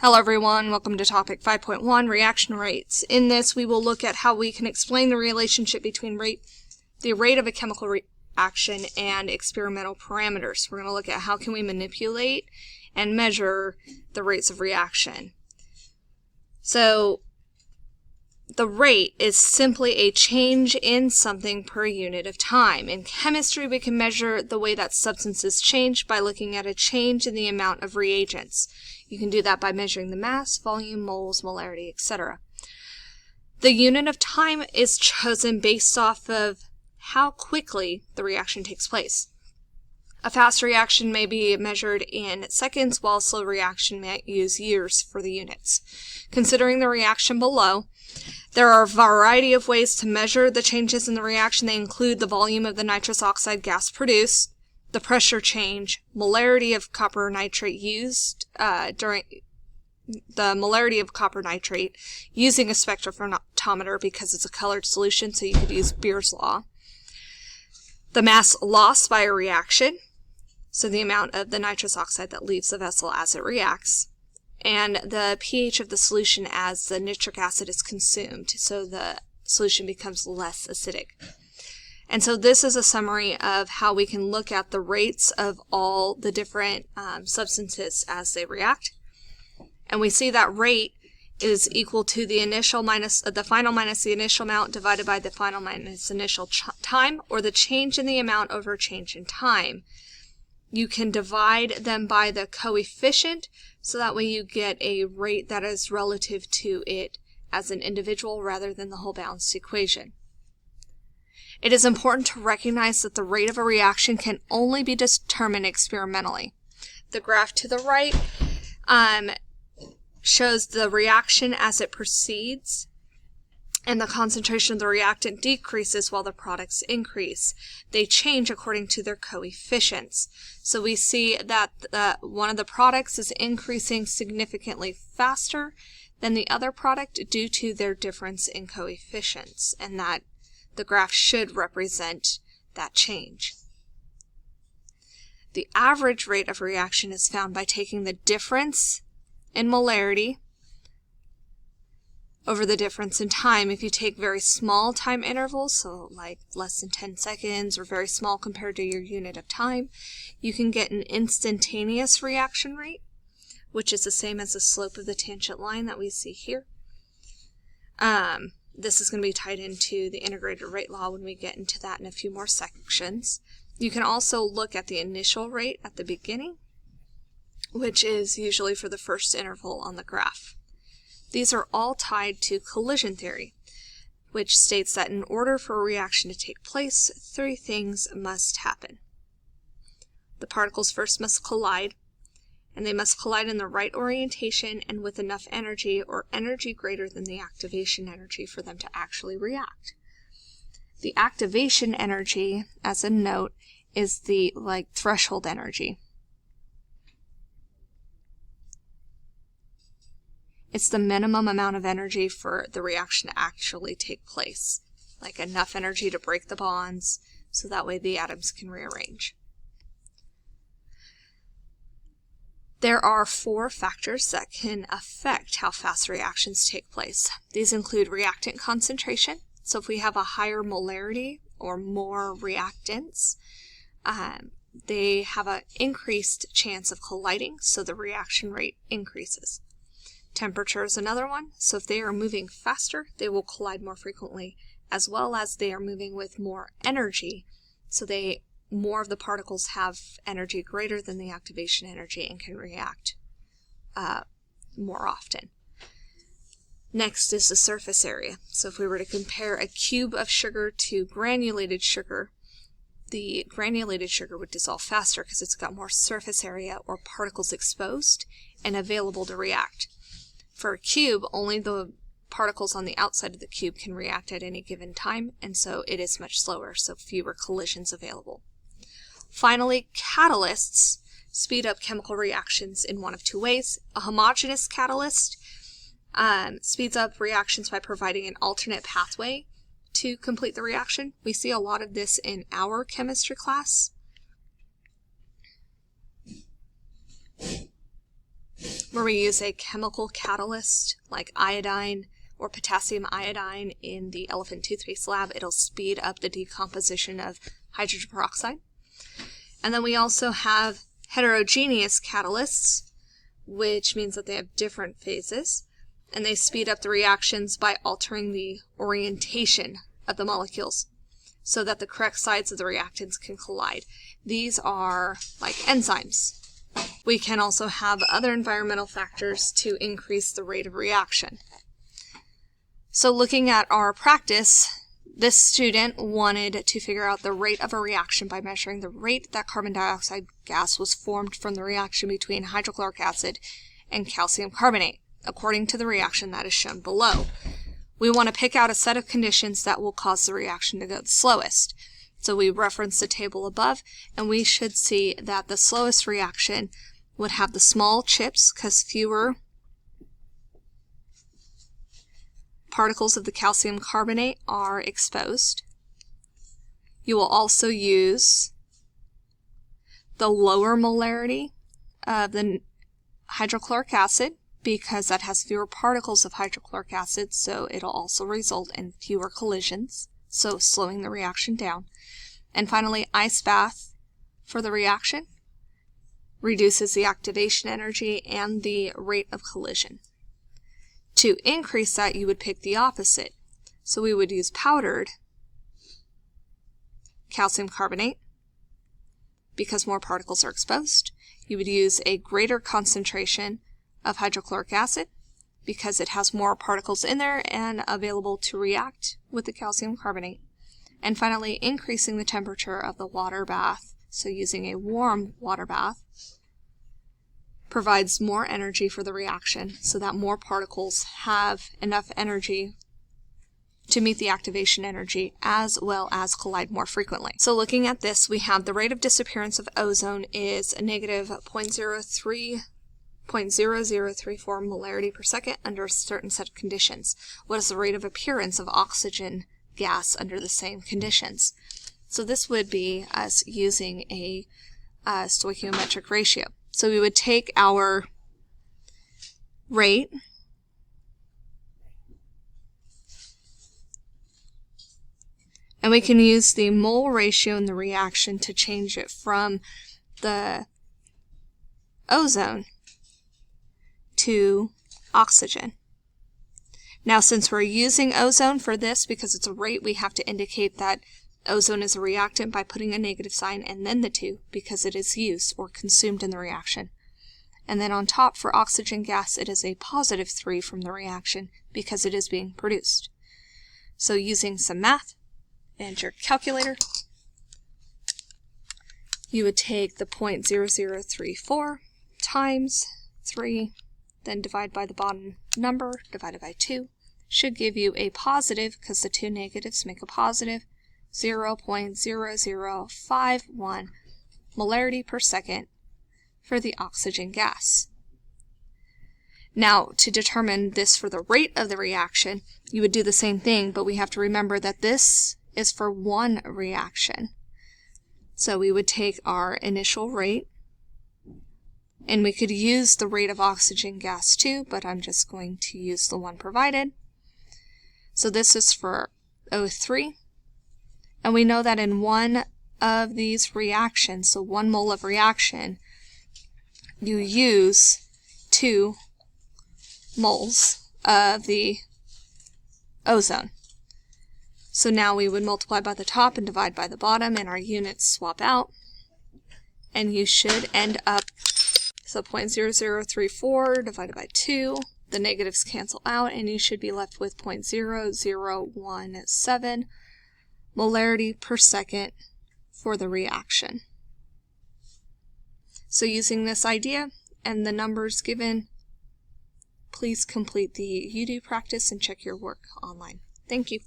Hello everyone, welcome to topic 5.1, reaction rates. In this we will look at how we can explain the relationship between the rate of a chemical reaction and experimental parameters. We're going to look at how can we manipulate and measure the rates of reaction. So the rate is simply a change in something per unit of time. In chemistry, we can measure the way that substances change by looking at a change in the amount of reagents. You can do that by measuring the mass, volume, moles, molarity, etc. The unit of time is chosen based off of how quickly the reaction takes place. A fast reaction may be measured in seconds, while a slow reaction may use years for the units. Considering the reaction below, there are a variety of ways to measure the changes in the reaction. They include the volume of the nitrous oxide gas produced, the pressure change, molarity of copper nitrate used during the molarity of copper nitrate using a spectrophotometer because it's a colored solution, so you could use Beer's law. The mass lost by a reaction, so the amount of the nitrous oxide that leaves the vessel as it reacts, and the pH of the solution as the nitric acid is consumed, so the solution becomes less acidic. And so this is a summary of how we can look at the rates of all the different substances as they react. And we see that rate is equal to the initial minus the final minus the initial amount divided by the final minus initial time, or the change in the amount over change in time. You can divide them by the coefficient, so that way you get a rate that is relative to it as an individual rather than the whole balanced equation. It is important to recognize that the rate of a reaction can only be determined experimentally. The graph to the right shows the reaction as it proceeds, and the concentration of the reactant decreases while the products increase. They change according to their coefficients. So we see that one of the products is increasing significantly faster than the other product due to their difference in coefficients, and that the graph should represent that change. The average rate of reaction is found by taking the difference in molarity over the difference in time. If you take very small time intervals, so like less than 10 seconds or very small compared to your unit of time, you can get an instantaneous reaction rate, which is the same as the slope of the tangent line that we see here. This is going to be tied into the integrated rate law when we get into that in a few more sections. You can also look at the initial rate at the beginning, which is usually for the first interval on the graph. These are all tied to collision theory, which states that in order for a reaction to take place, three things must happen. The particles first must collide, and they must collide in the right orientation and with enough energy, or energy greater than the activation energy, for them to actually react. The activation energy, as a note, is the threshold energy. It's the minimum amount of energy for the reaction to actually take place, like enough energy to break the bonds, so that way the atoms can rearrange. There are four factors that can affect how fast reactions take place. These include reactant concentration. So if we have a higher molarity or more reactants, they have an increased chance of colliding, so the reaction rate increases. Temperature is another one. So if they are moving faster, they will collide more frequently, as well as they are moving with more energy, so more of the particles have energy greater than the activation energy and can react more often. Next is the surface area. So if we were to compare a cube of sugar to granulated sugar, the granulated sugar would dissolve faster because it's got more surface area or particles exposed and available to react. For a cube, only the particles on the outside of the cube can react at any given time, and so it is much slower, so fewer collisions available. Finally, catalysts speed up chemical reactions in one of two ways. A homogeneous catalyst speeds up reactions by providing an alternate pathway to complete the reaction. We see a lot of this in our chemistry class. where we use a chemical catalyst like iodine or potassium iodine in the elephant toothpaste lab. It'll speed up the decomposition of hydrogen peroxide. And then we also have heterogeneous catalysts, which means that they have different phases, and they speed up the reactions by altering the orientation of the molecules so that the correct sides of the reactants can collide. These are like enzymes. We can also have other environmental factors to increase the rate of reaction. So looking at our practice, this student wanted to figure out the rate of a reaction by measuring the rate that carbon dioxide gas was formed from the reaction between hydrochloric acid and calcium carbonate, according to the reaction that is shown below. We want to pick out a set of conditions that will cause the reaction to go the slowest. So we reference the table above, and we should see that the slowest reaction would have the small chips because fewer particles of the calcium carbonate are exposed. You will also use the lower molarity of the hydrochloric acid because that has fewer particles of hydrochloric acid, so it'll also result in fewer collisions, so slowing the reaction down. And finally, ice bath for the reaction reduces the activation energy and the rate of collision. To increase that, you would pick the opposite. So we would use powdered calcium carbonate because more particles are exposed. You would use a greater concentration of hydrochloric acid because it has more particles in there and available to react with the calcium carbonate. And finally, increasing the temperature of the water bath, so using a warm water bath, provides more energy for the reaction so that more particles have enough energy to meet the activation energy as well as collide more frequently. So looking at this, we have the rate of disappearance of ozone is a negative 0.0034 molarity per second under a certain set of conditions. What is the rate of appearance of oxygen gas under the same conditions? So this would be us using a stoichiometric ratio. So we would take our rate and we can use the mole ratio in the reaction to change it from the ozone to oxygen. Now, since we're using ozone for this because it's a rate, we have to indicate that ozone is a reactant by putting a negative sign and then the 2 because it is used or consumed in the reaction. And then on top for oxygen gas, it is a positive 3 from the reaction because it is being produced. So using some math and your calculator, you would take the 0.0034 times 3, then divide by the bottom number, divided by 2, should give you a positive, because the 2 negatives make a positive, 0.0051 molarity per second for the oxygen gas. Now, to determine this for the rate of the reaction, you would do the same thing, but we have to remember that this is for one reaction. So we would take our initial rate, and we could use the rate of oxygen gas too, but I'm just going to use the one provided. So this is for O3. And we know that in one of these reactions, so 1 mole of reaction, you use 2 moles of the ozone. So now we would multiply by the top and divide by the bottom, and our units swap out. And you should end up, so 0.0034 divided by 2, the negatives cancel out, and you should be left with 0.0017 molarity per second for the reaction. So using this idea and the numbers given, please complete the UDO practice and check your work online. Thank you.